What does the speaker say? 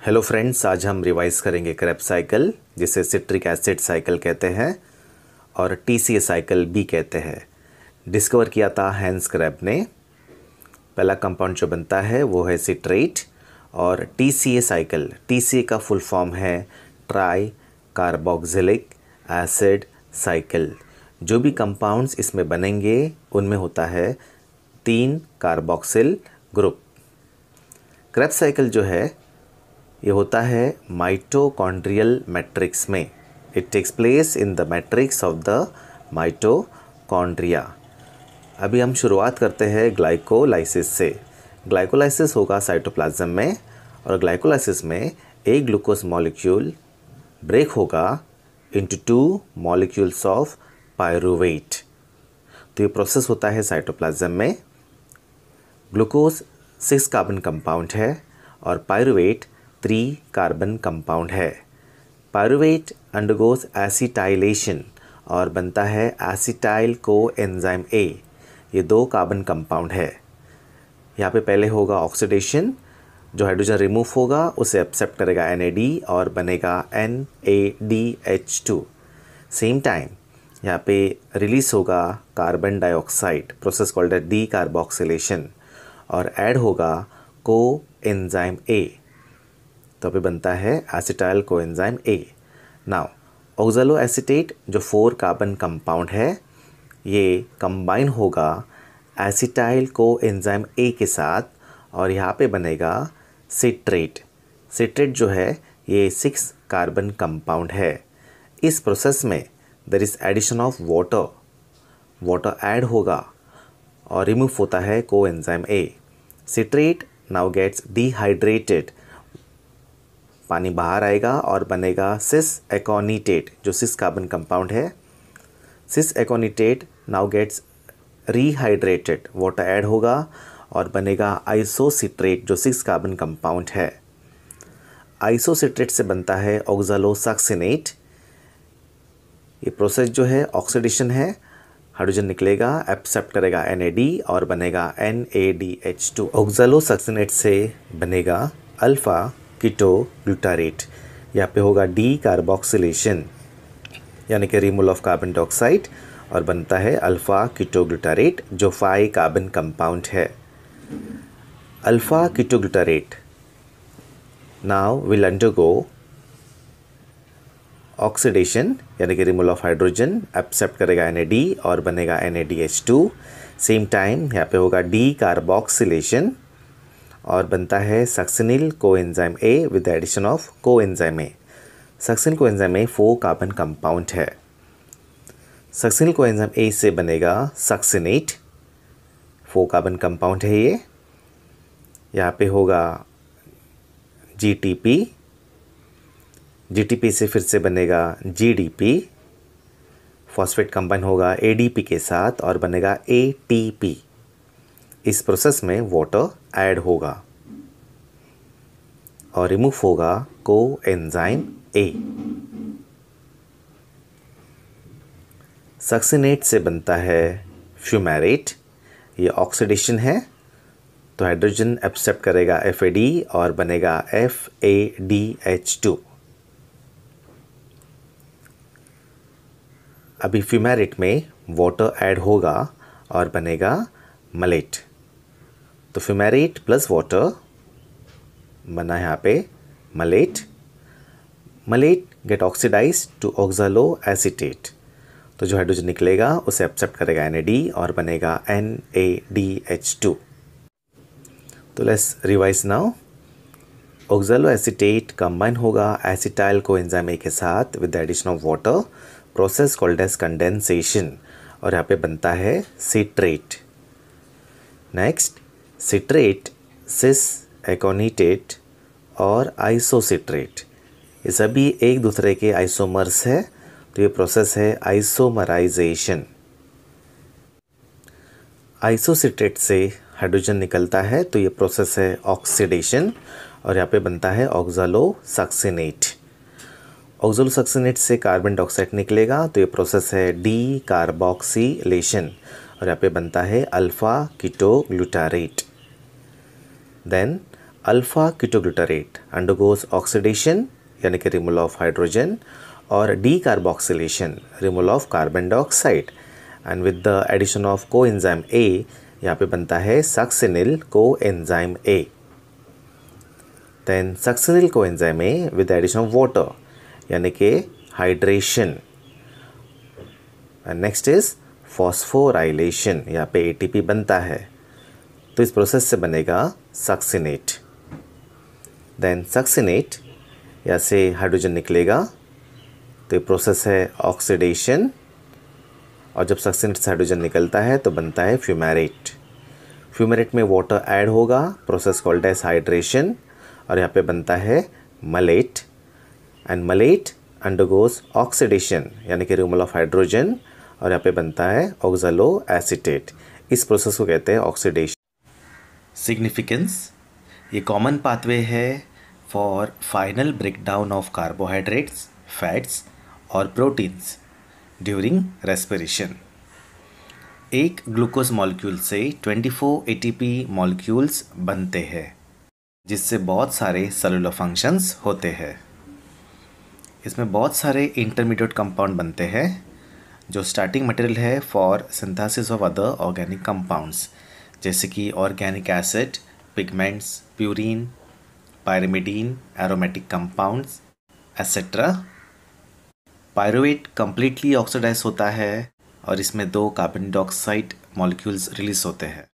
Hello friends, आज हम revise करेंगे क्रेब्स साइकिल, जिसे सिट्रिक एसिड साइकिल कहते हैं और टीसीए साइकिल भी कहते हैं। डिस्कवर किया था हैंस क्रेब ने। पहला कंपाउंड जो बनता है वो है सिट्रेट। और टीसीए साइकिल, टीसीए का फुल फॉर्म है ट्राई कार्बोक्सिलिक एसिड साइकिल। जो भी कंपाउंड्स इसमें बनेंगे उनमें होता है 3 कार्बोक्सिल ग्रुप। क्रेब्स साइकिल जो है ये होता है माइटोकॉन्ड्रियल मैट्रिक्स में। It takes place in the matrix of the mitochondria. अभी हम शुरुआत करते हैं ग्लाइकोलाइसिस से। ग्लाइकोलाइसिस होगा साइटोप्लाज्म में, और ग्लाइकोलाइसिस में एक ग्लूकोज मॉलिक्यूल ब्रेक होगा इनटू 2 मॉलिक्यूल्स ऑफ पायरुवेट। तो ये प्रोसेस होता है साइटोप्लाज्म में। ग्लूकोज 6 कार्बन कंपाउंड है और पायरुवेट 3 कार्बन कंपाउंड है। पायरुवेट अंडरगोज एसिटाइलेशन और बनता है एसिटाइल को एंजाइम ए। ये 2 कार्बन कंपाउंड है। यहाँ पे पहले होगा ऑक्सीडेशन, जो हाइड्रोजन रिमूव होगा उसे एक्सेप्ट करेगा NAD और बनेगा NADH2। सेम टाइम यहाँ पे रिलीज होगा carbon dioxide, process called D carboxylation, और ऐड होगा को एंजाइम ए। तो पे बनता है एसिटाइल कोएंजाइम ए। नाउ ऑक्सैलो एसीटेट जो 4 कार्बन कंपाउंड है, ये कंबाइन होगा एसिटाइल कोएंजाइम ए के साथ और यहाँ पे बनेगा सिट्रेट। सिट्रेट जो है ये 6 कार्बन कंपाउंड है। इस प्रोसेस में there is addition of water. Water add होगा और रिमूव होता है coenzyme A. Citrate now gets dehydrated, पानी बाहर आएगा और बनेगा सिस एकोनिटेट जो 6 कार्बन कंपाउंड है। सिस aconitate now gets रीहाइड्रेटेड, water add होगा और बनेगा आइसोसिट्रेट जो 6 कार्बन कंपाउंड है। आइसोसिट्रेट से बनता है ऑक्सैलोसक्सिनेट। ये प्रोसेस जो है ऑक्सीडेशन है, हाइड्रोजन निकलेगा, एक्सेप्ट करेगा NAD और बनेगा NADH2। ऑक्सैलोसक्सिनेट से बनेगा अल्फा कीटो ग्लूटारेट। यहाँ पे होगा डी कार्बोक्सिलेशन यानी कि रिमूवल ऑफ कार्बन डाइऑक्साइड और बनता है अल्फा कीटो ग्लूटारेट जो 5 कार्बन कंपाउंड है। Alpha keto glutarate now will undergo oxidation यानी कि रिमूवल ऑफ हाइड्रोजन, एक्सेप्ट करेगा NAD और बनेगा NADH2। सेम टाइम यहाँ पे होगा डी कार्बोक्सिलेशन और बनता है succinyl coenzyme A with addition of coenzyme A. Succinyl coenzyme A 4 carbon compound है। सक्सिनिल कोएंजाइम ए से बनेगा सक्सिनेट, 4 कार्बन कंपाउंड है ये। यहाँ पे होगा GTP, GTP से फिर से बनेगा GDP, फॉस्फेट कंबाइन होगा ADP के साथ और बनेगा ATP। इस प्रोसेस में वाटर ऐड होगा और रिमूव होगा कोएंजाइम ए। सक्सिनेट से बनता है फ्यूमेरेट। ये ऑक्सीडेशन है, तो हाइड्रोजन एक्सेप्ट करेगा FAD और बनेगा FADH2। अभी फ्यूमेरेट में वाटर ऐड होगा और बनेगा मलेट। तो फ्यूमेरेट प्लस वाटर बना यहाँ पे malate. Malate get oxidise to oxalo acetate, तो जो हाइड्रोजन निकलेगा उसे एक्सेप्ट करेगा NAD और बनेगा NADH2। तो let's revise now. Oxalo acetate combine होगा एसिटाइल कोएंजाइम ए के साथ with the addition of water, process called as condensation, और यहाँ पे बनता है citrate. Next citrate, cis aconitate और आइसोसिट्रेट, ये सभी एक दूसरे के आइसोमर्स है, तो ये प्रोसेस है आइसोमराइजेशन। आइसोसिट्रेट से हाइड्रोजन निकलता है, तो ये प्रोसेस है ऑक्सीडेशन और यहाँ पे बनता है ऑक्सैलोसक्सिनेट। ऑक्सैलोसक्सिनेट से कार्बन डाइऑक्साइड निकलेगा, तो ये प्रोसेस है डी कार्बोक्सिलेशन और यहाँ पे बनता है alpha keto glutarate. Then alpha ketoglutarate undergoes oxidation यानी कि रिमूवल ऑफ हाइड्रोजन, और decarboxylation removal of carbon dioxide, and with the addition of coenzyme A यहाँ पे बनता है succinyl coenzyme A. Then succinyl coenzyme A with addition of water यानी कि hydration, and next is phosphorylation, यहाँ पे ATP बनता है, तो इस प्रोसेस से बनेगा सक्सिनेट। देन सक्सिनेट यहाँ से हाइड्रोजन निकलेगा, तो ये प्रोसेस है ऑक्सीडेशन, और जब सक्सिनेट से हाइड्रोजन निकलता है तो बनता है फ्यूमेरेट। फ्यूमेरेट में वाटर ऐड होगा, प्रोसेस कॉल्ड एज हाइड्रेशन, और यहाँ पे बनता है mullet, and mullet undergoes oxidation यानी कि रिमूवल ऑफ हाइड्रोजन, और यहाँ पे बनता है ऑक्सैलो एसीटेट। इस प्रोसेस को कहते हैं ऑक्सीडेशन। सिग्निफिकेंस, ये कॉमन पाथवे है for final breakdown of carbohydrates, fats और प्रोटीन्स ड्यूरिंग रेस्पिरेशन। एक ग्लूकोज मॉलिक्यूल से 24 एटीपी मॉलिक्यूल्स बनते हैं, जिससे बहुत सारे सेलुलर फंक्शंस होते हैं। इसमें बहुत सारे इंटरमीडिएट कंपाउंड बनते हैं जो स्टार्टिंग मटेरियल है for synthesis of other organic compounds, जैसे कि organic acid, pigments, purine, pyrimidine, aromatic compounds etcetera. Pyruvate completely oxidise होता है और इसमें 2 कार्बन डाइऑक्साइड मॉलिक्यूल्स रिलीज होते हैं।